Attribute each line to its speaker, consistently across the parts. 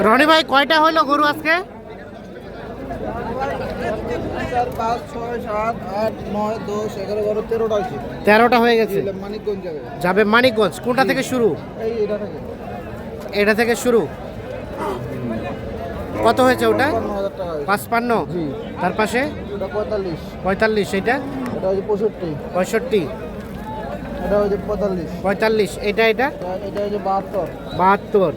Speaker 1: রনি ভাই কয়টা হলো গরু আজকে?
Speaker 2: 4, 5, 6, 7, 8, 9, 10, 11, 12, 13টা হয়েছে।
Speaker 1: 13টা হয়ে গেছে।
Speaker 2: মানিকগঞ্জ যাবে।
Speaker 1: যাবে মানিকগঞ্জ। কোনটা থেকে শুরু?
Speaker 2: এটা থেকে।
Speaker 1: এটা থেকে শুরু। কত হয়েছে ওটা?
Speaker 2: 55,000 টাকা হয়েছে।
Speaker 1: 55।
Speaker 2: জি।
Speaker 1: তার পাশে
Speaker 2: এটা 45।
Speaker 1: 45। এটা
Speaker 2: এটা হচ্ছে 65।
Speaker 1: 65।
Speaker 2: এটা হচ্ছে 45।
Speaker 1: 45। এটা
Speaker 2: এটা হচ্ছে 72।
Speaker 1: 72।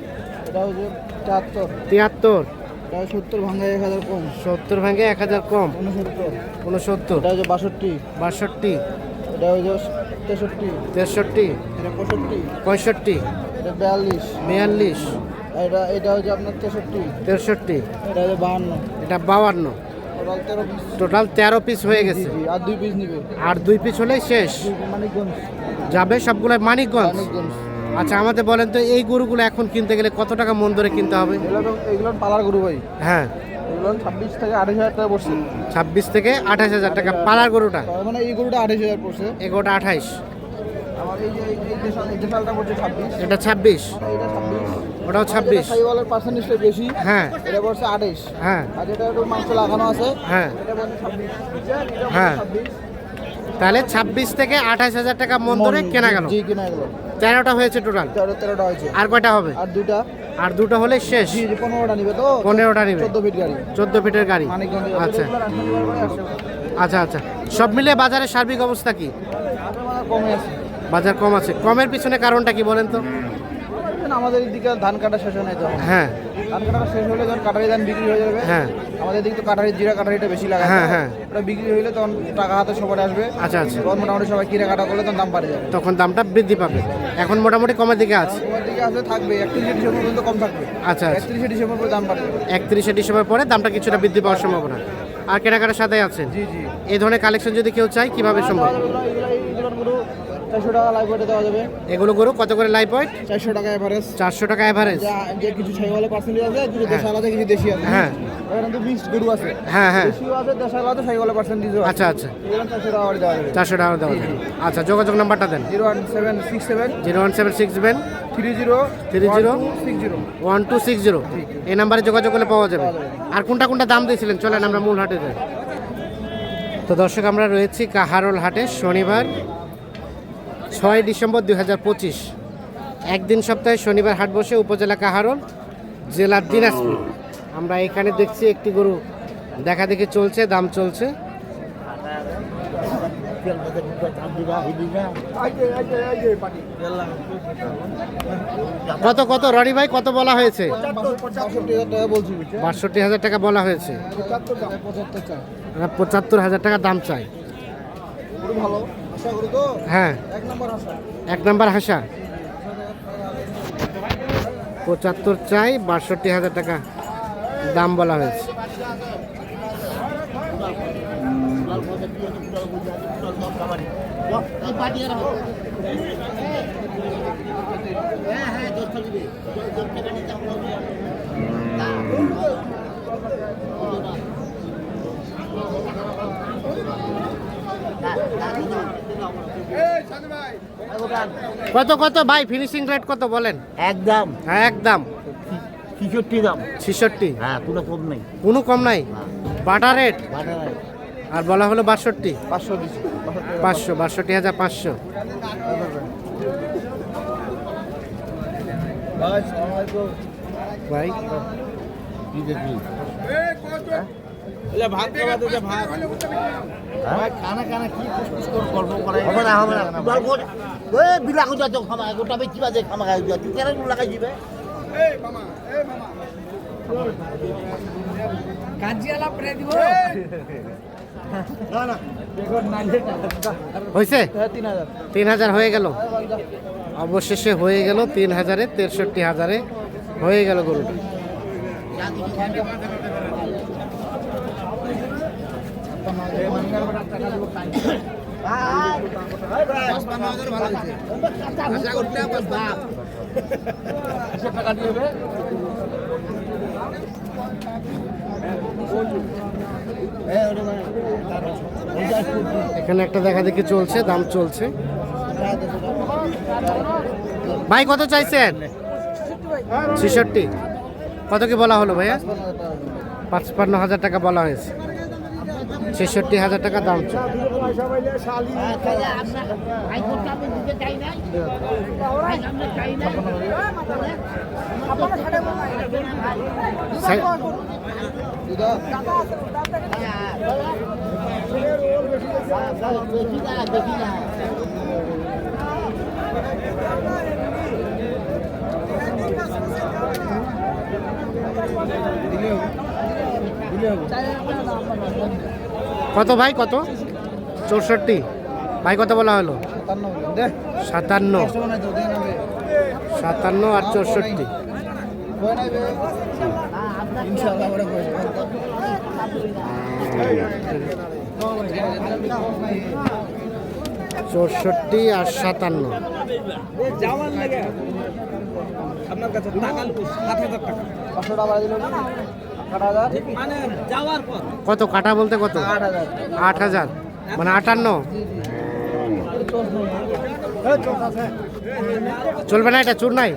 Speaker 2: এটা হচ্ছে 74।
Speaker 1: 73।
Speaker 2: এটা 70 ভাঙা 1000 কম।
Speaker 1: 70 ভাঙে 1000 কম।
Speaker 2: 69।
Speaker 1: 69।
Speaker 2: এটা হচ্ছে 62।
Speaker 1: 62।
Speaker 2: এটা হচ্ছে 63।
Speaker 1: 63।
Speaker 2: এটা 65।
Speaker 1: 65।
Speaker 2: এটা 42।
Speaker 1: 42।
Speaker 2: এটা হচ্ছে আপনার 63।
Speaker 1: 63।
Speaker 2: এটা হচ্ছে 52।
Speaker 1: এটা 52।
Speaker 2: Total 13 piece.
Speaker 1: টোটাল 13 পিস হয়ে গেছে।
Speaker 2: জি, আর 2 পিস নিবে।
Speaker 1: আর 2 পিস হলেই শেষ।
Speaker 2: মানিকগঞ্জ।
Speaker 1: যাবে সবগুলো মানিকগঞ্জ।
Speaker 2: মানিকগঞ্জ।
Speaker 1: আচ্ছা আমাদের বলেন তো এই গরুগুলো এখন কিনতে গেলে কত টাকা মন ধরে কিনতে হবে?
Speaker 2: এগুলো পালার গরু ভাই।
Speaker 1: হ্যাঁ,
Speaker 2: এগুলো 26 থেকে 28,000 টাকা পড়ছে।
Speaker 1: 26 থেকে 28,000 টাকা পালার গরুটা।
Speaker 2: মানে এই গরুটা 28,000 পড়ছে।
Speaker 1: এগোটা 28।
Speaker 2: আমার এই যে এই দেশালটা পড়ছে 26।
Speaker 1: এটা 26।
Speaker 2: এটা 26।
Speaker 1: ওটাও 26।
Speaker 2: সাইওয়ালের পার্সেন্টেজটা বেশি।
Speaker 1: হ্যাঁ
Speaker 2: এটা পড়ছে 28।
Speaker 1: হ্যাঁ
Speaker 2: আর যেটা একটু মাংস লাগানো আছে
Speaker 1: হ্যাঁ
Speaker 2: এটা পড়ছে 26। এটা
Speaker 1: হ্যাঁ।
Speaker 2: 26।
Speaker 1: তাহলে 26 থেকে 28,000 টাকা মন ধরে কেনা গেল।
Speaker 2: জি কিনা গেল।
Speaker 1: 13টা হয়েছে টোটাল।
Speaker 2: 13টা হয়েছে।
Speaker 1: আর কয়টা হবে?
Speaker 2: আর দুটা।
Speaker 1: আর দুটো হলে শেষ।
Speaker 2: জি 15টা নিবে তো।
Speaker 1: 15টা নিবে।
Speaker 2: 14 ফিট গাড়ি।
Speaker 1: 14 ফিটের গাড়ি।
Speaker 2: মানিকগঞ্জ।
Speaker 1: আচ্ছা আচ্ছা আচ্ছা। সব মিলিয়ে বাজারের সার্বিক অবস্থা কি?
Speaker 2: কমে আছে।
Speaker 1: বাজার কম আছে। কমের পিছনে কারণটা কি বলেন তো?
Speaker 2: আমাদের দিকে ধান কাটা শেষ হয় না তো।
Speaker 1: হ্যাঁ
Speaker 2: ধান কাটা শেষ হলে যখন কাটারি ধান বিক্রি হয়ে যাবে।
Speaker 1: হ্যাঁ
Speaker 2: আমাদের দিকে তো কাটারি জিরা কাটারিটা বেশি লাগায়।
Speaker 1: হ্যাঁ হ্যাঁ।
Speaker 2: ওটা বিক্রি হইলে তখন টাকা হাতে সবার আসবে।
Speaker 1: আচ্ছা আচ্ছা।
Speaker 2: তখন মোটামুটি সবাই কিনে কাটা করলে তখন দাম বাড়ে যাবে।
Speaker 1: তখন দামটা বৃদ্ধি পাবে। এখন মোটামুটি কমের দিকে আছে।
Speaker 2: তোমার দিকে আসলে থাকবে 31 ডিসেম্বর পর্যন্ত কম থাকবে।
Speaker 1: আচ্ছা আচ্ছা।
Speaker 2: 31 ডিসেম্বর পর্যন্ত দাম বাড়বে।
Speaker 1: 31 ডিসেম্বর পরে দামটা কিছুটা বৃদ্ধি পাওয়ার সম্ভাবনা। আর কেনাকাটার সাথে আছেন।
Speaker 2: জি জি।
Speaker 1: এই ধরনের কালেকশন যদি কেউ চায় কিভাবে সম্ভব?
Speaker 2: এগুলো গরু 400 টাকা লাইভ ওয়েটে দেওয়া যাবে।
Speaker 1: এগুলো গরু কত করে লাইভ ওয়েট?
Speaker 2: 400 টাকা এভারেজ।
Speaker 1: 400 টাকা এভারেজ।
Speaker 2: যে কিছু ছাইওয়ালা পার্সেন্টেজ আছে, কিছু দেশাল আছে, কিছু দেশি আছে।
Speaker 1: হ্যাঁ
Speaker 2: এখানে তো মিক্সড গরু আছে।
Speaker 1: হ্যাঁ হ্যাঁ।
Speaker 2: দেশিও আছে, দেশাল আছে, ছাইওয়ালা পার্সেন্টেজও আছে।
Speaker 1: আচ্ছা আচ্ছা।
Speaker 2: এগুলো 400 টাকা করে দেওয়া যাবে।
Speaker 1: 400 টাকা দেওয়া যাবে। আচ্ছা যোগাযোগ নাম্বারটা দেন।
Speaker 2: 01767
Speaker 1: 01767
Speaker 2: 30
Speaker 1: 30 1260। এই নাম্বারে যোগাযোগ করলে পাওয়া যাবে। আর কোনটা কোনটা দাম দিয়েছিলেন? চলেন আমরা মূল হাটে যাই। তো দর্শক আমরা রয়েছি কাহারোল হাটে, শনিবার 6 ডিসেম্বর 2025। একদিন সপ্তাহে শনিবার হাট বসে, উপজেলা কাহারোল, জেলা দিনাজপুর। আমরা এখানে দেখছি একটি গরু দেখা দেখি চলছে, দাম চলছে। কত কত রনি ভাই কত বলা হয়েছে?
Speaker 2: 65,000 টাকা বলছি।
Speaker 1: 62,000 টাকা বলা হয়েছে। 75,000 টাকা দাম চাই।
Speaker 2: গরু ভালো, আশা করি তো।
Speaker 1: হ্যাঁ
Speaker 2: এক নম্বর আশা।
Speaker 1: 1 নাম্বার হাসা। 75 চাই, 62,000 টাকা দাম বলা হয়েছে। কত কত ভাই ফিনিশিং রেট কত বলেন?
Speaker 3: একদম
Speaker 1: হ্যাঁ একদম
Speaker 3: 66 দাম।
Speaker 1: 66।
Speaker 3: হ্যাঁ কোনো কম নেই।
Speaker 1: কোনো কম নাই। বাটা রেট।
Speaker 3: বাটা নাই।
Speaker 1: আর বলা হলো 62।
Speaker 2: 500 দিছি।
Speaker 1: 500 62,500।
Speaker 2: ভাই আসসালামু আলাইকুম।
Speaker 1: ভাই
Speaker 3: কি দেখলি?
Speaker 2: এলা ভাত খাওয়াতে যা ভাত।
Speaker 3: ভাই খানা খানা কি কুসকুস করে গল্প করে হবে না হবে না গল্প ওই বিলা কইতা তো খামা গোটা বে কিবা যে খামা গাই তুই কেন লাগাই দিবে
Speaker 2: এই মামা কাজিয়ালা প্রে দিব না না দেখো নাইলে
Speaker 1: হয়েছে?
Speaker 2: 3000
Speaker 1: 3000 হয়ে গেল। অবশেষে হয়ে গেল 3000-এ, 63,000-এ হয়ে গেল গরুটা। এখানে একটা দেখা দেখি চলছে, দাম চলছে। ভাই কত চাইছেন? 66। কত কি বলা হলো ভাইয়া?
Speaker 2: 55,000 টাকা।
Speaker 1: 55,000 টাকা বলা হয়েছে, 66,000 টাকা দাম চাই। সাই-
Speaker 2: দুধা
Speaker 1: কত ভাই কত? 64 ভাই কত বলা হলো?
Speaker 2: 57 দে
Speaker 1: 57,
Speaker 2: কষ্ট নাই তো দে না বে
Speaker 1: 57 আর 64।
Speaker 2: কই নাই বে ইনশাআল্লাহ বড় কই
Speaker 1: 64 আর 57।
Speaker 2: যাওয়ার লাগে আপনার কাছে টাকা 7000 টাকা 500 টাকা দিল না 8000 মানে যাওয়ার পর
Speaker 1: কত কাটা বলতে কত?
Speaker 2: 8000
Speaker 1: 8000 মানে 58। চলবে না, এটা চুর নাই?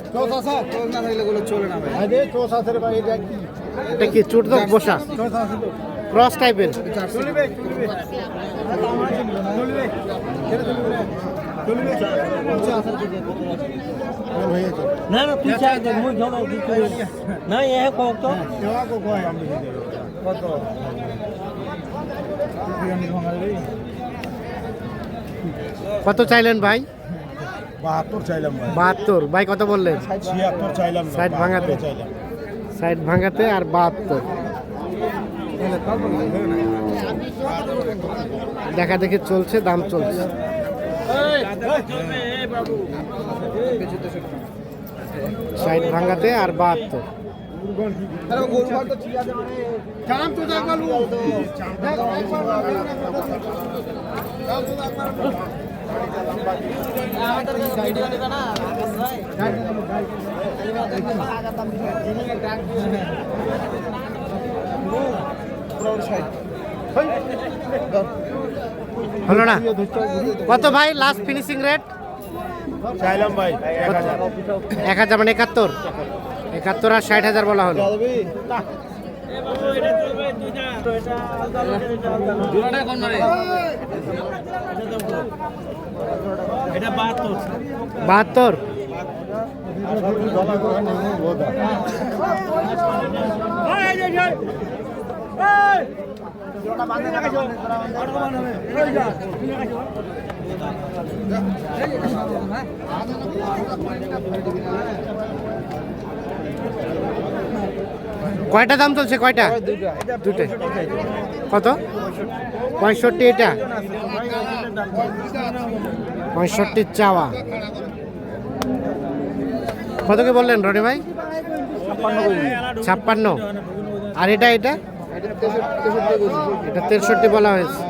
Speaker 2: চোর না থাকলে গুলো চলে না ভাই
Speaker 1: এটা কি চুর তো বসা ক্রস টাইপের?
Speaker 3: না না তুই চাই দেখ মুই ঝলো না এ কোক তো
Speaker 2: কত
Speaker 1: কত চাইলেন ভাই?
Speaker 4: 72 চাইলাম ভাই
Speaker 1: 72 ভাই কত বললেন?
Speaker 4: 76 চাইলাম না,
Speaker 1: 60 ভাঙাতে
Speaker 4: 72 চাইলাম।
Speaker 1: 60 ভাঙাতে আর 72। দেখা দেখি চলছে, দাম চলছে। 60 ভাঙাতে আর 72।
Speaker 2: আরে গোল মার তো ঠিক আছে মানে
Speaker 4: চাম তো দেখ বালু
Speaker 2: ভিডিও দিবে না আকাশ ভাই
Speaker 1: হলো না? কত ভাই লাস্ট ফিনিশিং রেট?
Speaker 4: চাইলাম ভাই 1000
Speaker 1: 1000 মানে 71। 71 আর 60,000 বলা হলো।
Speaker 2: জোড়াটা কোন রে এটা 72
Speaker 1: 72। কয়টা দাম চলছে? কয়টা? দুটাই। কত? 65 এটা? 65 চাওয়া। কত কি বললেন রনি ভাই? 56। আর এটা এটা এটা 63 বলা হয়েছে।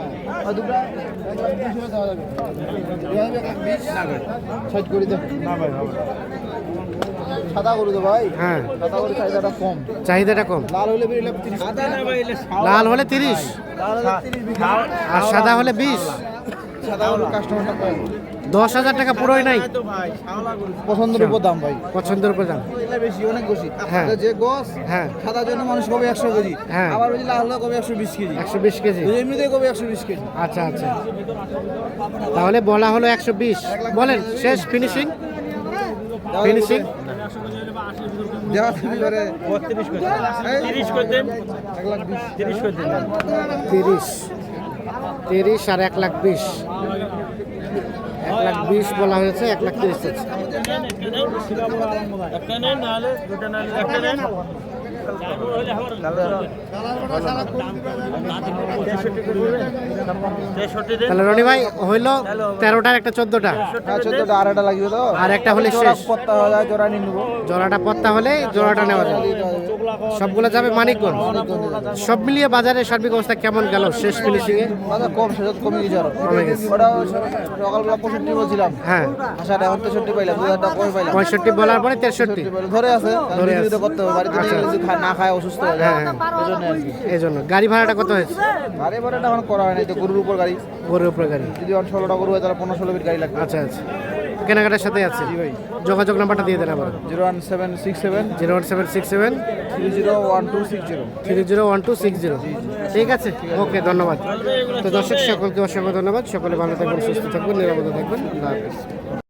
Speaker 2: সাদা করে দে ভাই
Speaker 1: হ্যাঁ,
Speaker 2: সাদা করে চাহিদাটা কম
Speaker 1: চাহিদাটা কম।
Speaker 2: লাল হলে বেরিয়ে 30 সাদা না ভাই
Speaker 1: লাল হলে 30
Speaker 2: লাল হলে 30
Speaker 1: আর সাদা হলে 20।
Speaker 2: সাদা হলে কাস্টমারটা কম
Speaker 1: 10,000 টাকা পুরোই নাই।
Speaker 2: পছন্দের উপর দাম ভাই
Speaker 1: পছন্দের উপর দাম।
Speaker 2: এটা বেশি অনেক বেশি
Speaker 1: হ্যাঁ।
Speaker 2: যে গোস
Speaker 1: হ্যাঁ,
Speaker 2: সাদা জন্য মানুষ কবে 100 কেজি
Speaker 1: হ্যাঁ।
Speaker 2: আবার ওই লাল হলে কবে 120 কেজি
Speaker 1: 120 কেজি।
Speaker 2: এমনিতে কবে 120 কেজি
Speaker 1: আচ্ছা আচ্ছা, তাহলে বলা হলো 120। বলেন শেষ ফিনিশিং ফিনিশিং
Speaker 2: দেওয়া তুমি করে 32 করে 30 করে দেন 1,20,000 30 করে দেন
Speaker 1: 30 আর 1,20,000। 1,20,000 বলা হয়েছে, 1,30,000
Speaker 3: একটা নেন নাহলে দুটো নাহলে একটা নেন
Speaker 1: তাহলে রনি ভাই হইলো 13টার একটা 14টা
Speaker 2: হ্যাঁ 14টা আর একটা লাগবে তো
Speaker 1: আর একটা হলে শেষ।
Speaker 2: পত্তা হলে জোড়া নিয়ে নেব
Speaker 1: জোড়াটা পত্তা হলে জোড়াটা নেওয়া যাবে। সবগুলো যাবে মানিকগঞ্জ। সব মিলিয়ে বাজারে সার্বিক অবস্থা কেমন গেল শেষ ফিনিশিং এ?
Speaker 2: বাজার কম সেটা কমে গেছে আরো
Speaker 1: কমে গেছে।
Speaker 2: ওটা সকালবেলা 65 বলছিলাম
Speaker 1: হ্যাঁ,
Speaker 2: আসাটা এখন 63 পাইলাম 2000 টাকা কমে পাইলাম
Speaker 1: 65 বলার পরে 63।
Speaker 2: ধরে আছে
Speaker 1: ধরে আছে।
Speaker 2: বিক্রি তো করতে হবে বাড়িতে নিয়ে গেলে যদি না খায় অসুস্থ হয়ে যায়
Speaker 1: হ্যাঁ,
Speaker 2: এজন্য আর কি
Speaker 1: এই জন্য। গাড়ি ভাড়াটা কত হয়েছে?
Speaker 2: গাড়ি ভাড়াটা এখন করা হয় নাই তো গরুর উপর গাড়ি
Speaker 1: গরুর উপরে গাড়ি।
Speaker 2: যদি 16টা গরু হয় তাহলে 15-16 ফিট গাড়ি লাগবে
Speaker 1: আচ্ছা আচ্ছা, কেনাকাটার সাথে আছে যোগাযোগ নাম্বারটা দিয়ে দেন আবার
Speaker 2: 01767
Speaker 1: 01767
Speaker 2: 301260।
Speaker 1: 301260। ঠিক আছে, ওকে, ধন্যবাদ। তো দর্শক সকলকে অসংখ্য ধন্যবাদ। সকলে ভালো থাকবেন, সুস্থ থাকবেন, নিরাপদে থাকবেন। আল্লাহ হাফেজ।